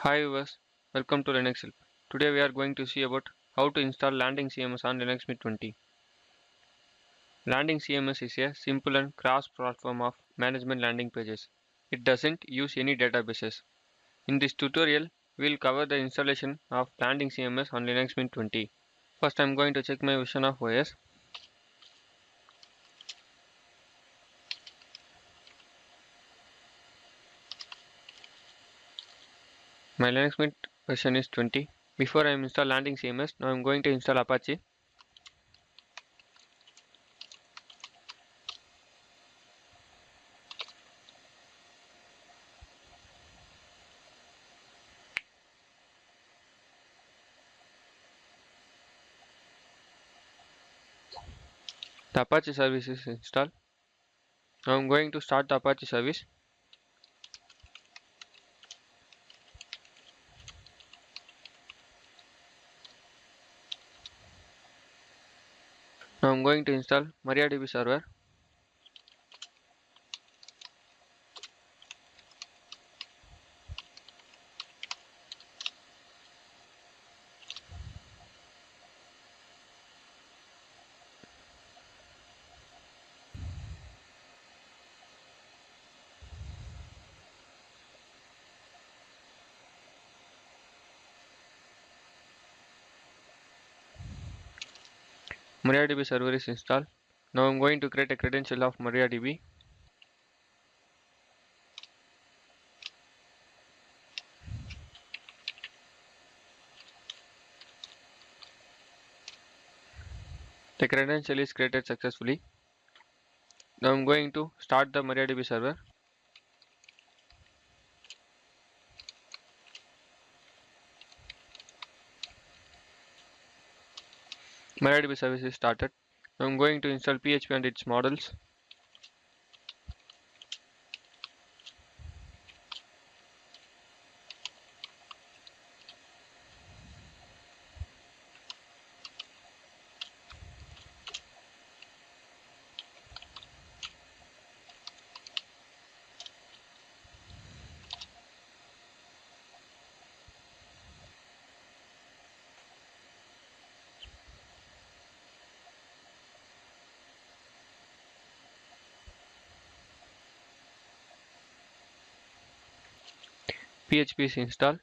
Hi viewers, welcome to Linux Help. Today we are going to see about how to install Landing CMS on Linux Mint 20. Landing CMS is a simple and cross-platform of management landing pages. It doesn't use any databases. In this tutorial, we will cover the installation of Landing CMS on Linux Mint 20. First I am going to check my version of OS. My Linux Mint version is 20. Before I install Landing CMS, now I am going to install Apache. The Apache service is installed. Now I am going to start the Apache service. Now I am going to install MariaDB server. MariaDB server is installed. Now I'm going to create a credential of MariaDB. The credential is created successfully. Now I'm going to start the MariaDB server. MariaDB service is started. Now I'm going to install PHP and its models. PHP is installed.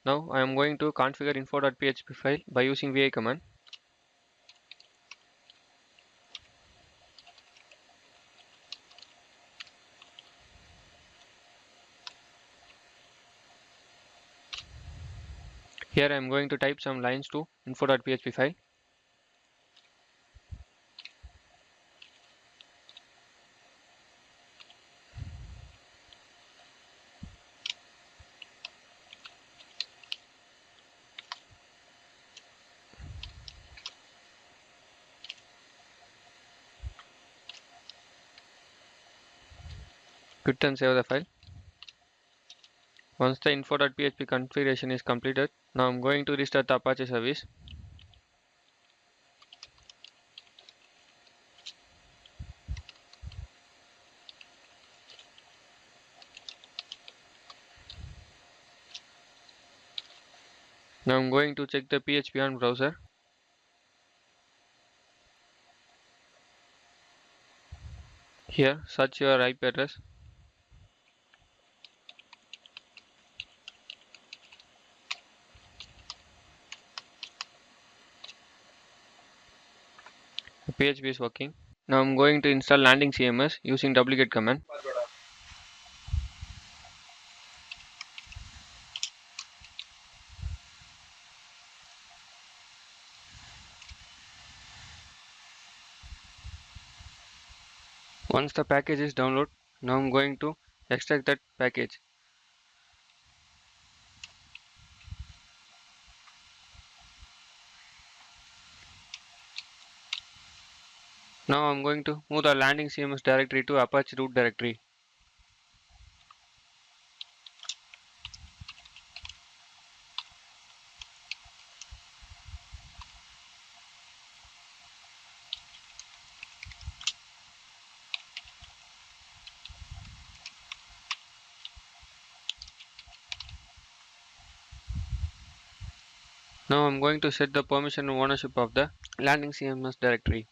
Now I am going to configure info.php file by using vi command. Here I am going to type some lines to info.php file. Quit and save the file. Once the info.php configuration is completed, now I am going to restart the Apache service. Now I am going to check the PHP on browser. Here search your IP address. The PHP is working. Now I'm going to install Landing CMS using duplicate command. Once the package is downloaded, now I'm going to extract that package. Now I'm going to move the Landing CMS directory to Apache root directory. Now I'm going to set the permission and ownership of the landing CMS directory.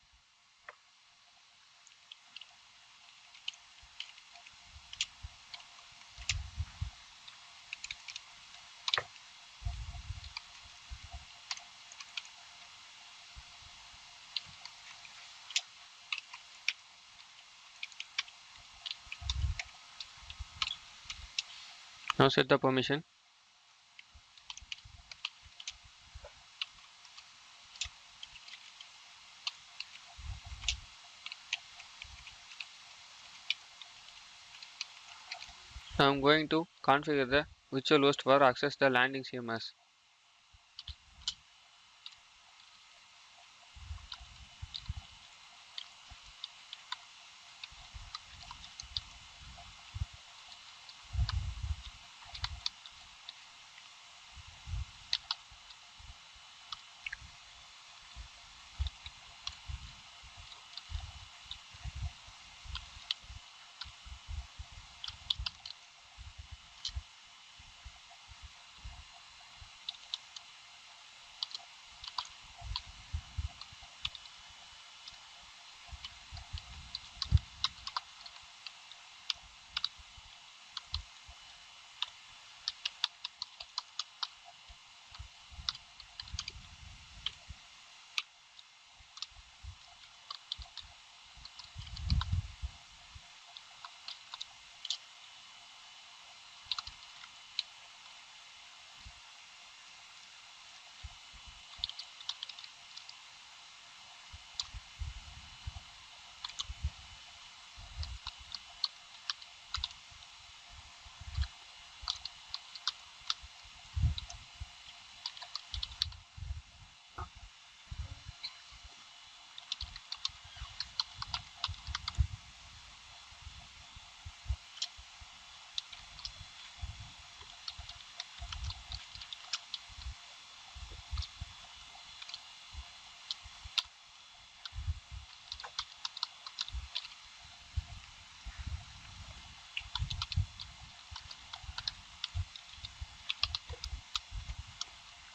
Now set the permission. Now I'm going to configure the virtual host for access the landing CMS.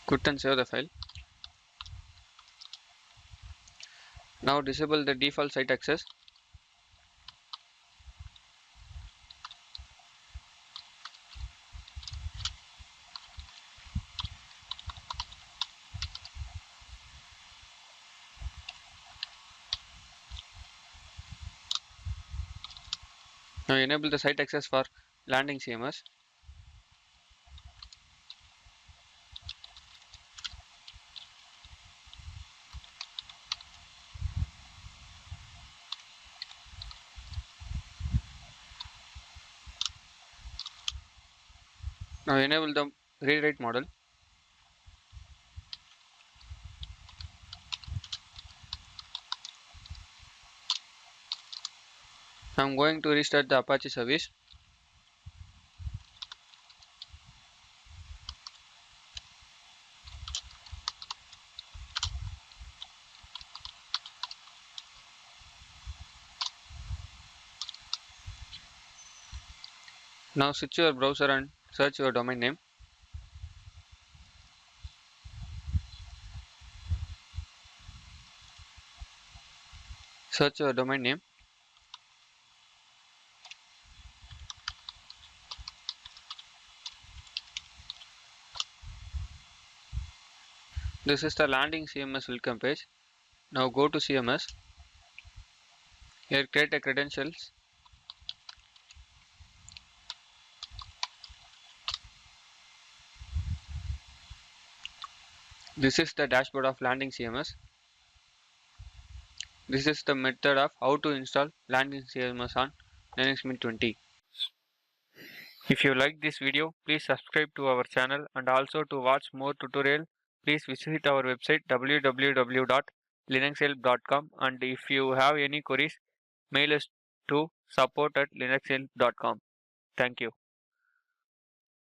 Quit and save the file. Now disable the default site access. Now enable the site access for landing CMS. Now enable the read write model. I'm going to restart the Apache service. Now switch your browser and search your domain name. Search your domain name. This is the landing CMS welcome page. Now go to CMS. Here create a credentials. This is the dashboard of landing CMS. This is the method of how to install landing CMS on Linux Mint 20. If you like this video, please subscribe to our channel, and also to watch more tutorial, please visit our website www.linuxhelp.com, and if you have any queries, mail us to support@linuxhelp.com. Thank you.